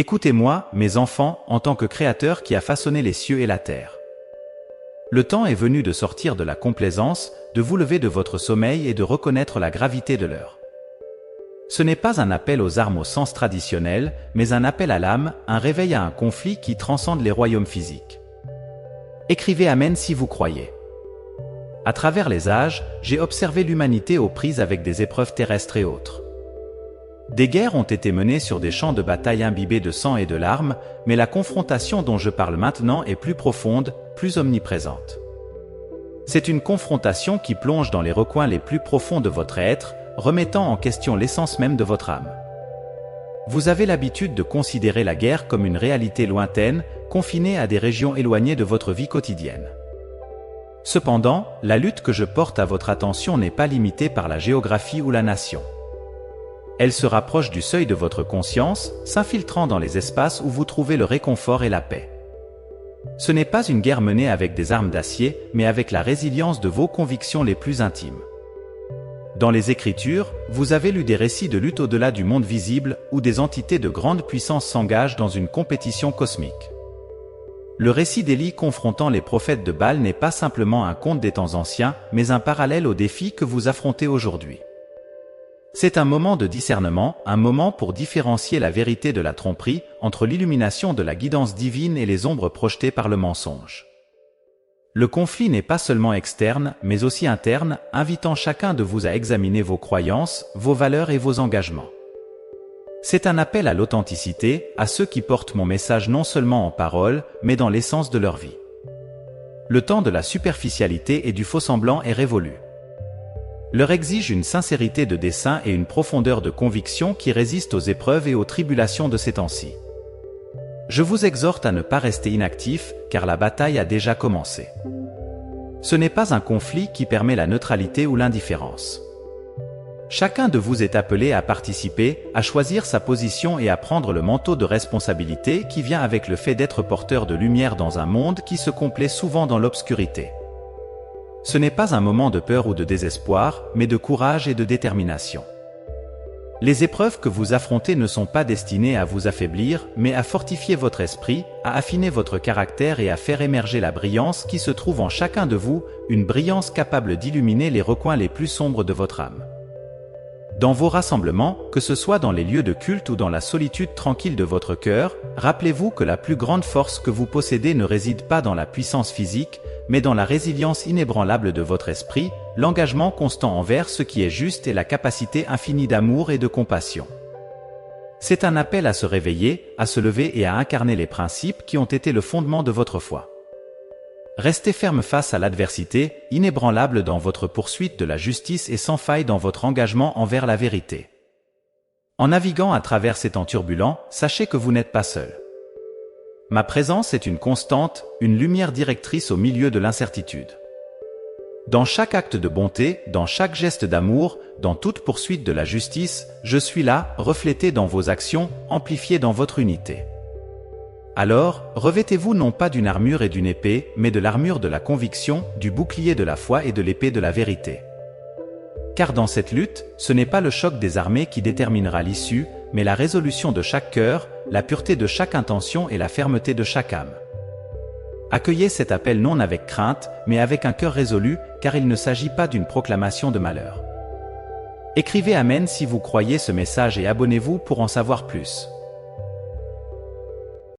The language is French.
Écoutez-moi, mes enfants, en tant que Créateur qui a façonné les cieux et la terre. Le temps est venu de sortir de la complaisance, de vous lever de votre sommeil et de reconnaître la gravité de l'heure. Ce n'est pas un appel aux armes au sens traditionnel, mais un appel à l'âme, un réveil à un conflit qui transcende les royaumes physiques. Écrivez Amen si vous croyez. À travers les âges, j'ai observé l'humanité aux prises avec des épreuves terrestres et autres. Des guerres ont été menées sur des champs de bataille imbibés de sang et de larmes, mais la confrontation dont je parle maintenant est plus profonde, plus omniprésente. C'est une confrontation qui plonge dans les recoins les plus profonds de votre être, remettant en question l'essence même de votre âme. Vous avez l'habitude de considérer la guerre comme une réalité lointaine, confinée à des régions éloignées de votre vie quotidienne. Cependant, la lutte que je porte à votre attention n'est pas limitée par la géographie ou la nation. Elle se rapproche du seuil de votre conscience, s'infiltrant dans les espaces où vous trouvez le réconfort et la paix. Ce n'est pas une guerre menée avec des armes d'acier, mais avec la résilience de vos convictions les plus intimes. Dans les Écritures, vous avez lu des récits de lutte au-delà du monde visible, où des entités de grande puissance s'engagent dans une compétition cosmique. Le récit d'Élie confrontant les prophètes de Baal n'est pas simplement un conte des temps anciens, mais un parallèle aux défis que vous affrontez aujourd'hui. C'est un moment de discernement, un moment pour différencier la vérité de la tromperie, entre l'illumination de la guidance divine et les ombres projetées par le mensonge. Le conflit n'est pas seulement externe, mais aussi interne, invitant chacun de vous à examiner vos croyances, vos valeurs et vos engagements. C'est un appel à l'authenticité, à ceux qui portent mon message non seulement en parole, mais dans l'essence de leur vie. Le temps de la superficialité et du faux-semblant est révolu. L'heure exige une sincérité de dessein et une profondeur de conviction qui résistent aux épreuves et aux tribulations de ces temps-ci. Je vous exhorte à ne pas rester inactif, car la bataille a déjà commencé. Ce n'est pas un conflit qui permet la neutralité ou l'indifférence. Chacun de vous est appelé à participer, à choisir sa position et à prendre le manteau de responsabilité qui vient avec le fait d'être porteur de lumière dans un monde qui se complaît souvent dans l'obscurité. Ce n'est pas un moment de peur ou de désespoir, mais de courage et de détermination. Les épreuves que vous affrontez ne sont pas destinées à vous affaiblir, mais à fortifier votre esprit, à affiner votre caractère et à faire émerger la brillance qui se trouve en chacun de vous, une brillance capable d'illuminer les recoins les plus sombres de votre âme. Dans vos rassemblements, que ce soit dans les lieux de culte ou dans la solitude tranquille de votre cœur, rappelez-vous que la plus grande force que vous possédez ne réside pas dans la puissance physique, mais dans la résilience inébranlable de votre esprit, l'engagement constant envers ce qui est juste et la capacité infinie d'amour et de compassion. C'est un appel à se réveiller, à se lever et à incarner les principes qui ont été le fondement de votre foi. Restez ferme face à l'adversité, inébranlable dans votre poursuite de la justice et sans faille dans votre engagement envers la vérité. En naviguant à travers ces temps turbulents, sachez que vous n'êtes pas seul. Ma présence est une constante, une lumière directrice au milieu de l'incertitude. Dans chaque acte de bonté, dans chaque geste d'amour, dans toute poursuite de la justice, je suis là, reflété dans vos actions, amplifié dans votre unité. Alors, revêtez-vous non pas d'une armure et d'une épée, mais de l'armure de la conviction, du bouclier de la foi et de l'épée de la vérité. Car dans cette lutte, ce n'est pas le choc des armées qui déterminera l'issue, mais la résolution de chaque cœur, la pureté de chaque intention et la fermeté de chaque âme. Accueillez cet appel non avec crainte, mais avec un cœur résolu, car il ne s'agit pas d'une proclamation de malheur. Écrivez Amen si vous croyez ce message et abonnez-vous pour en savoir plus.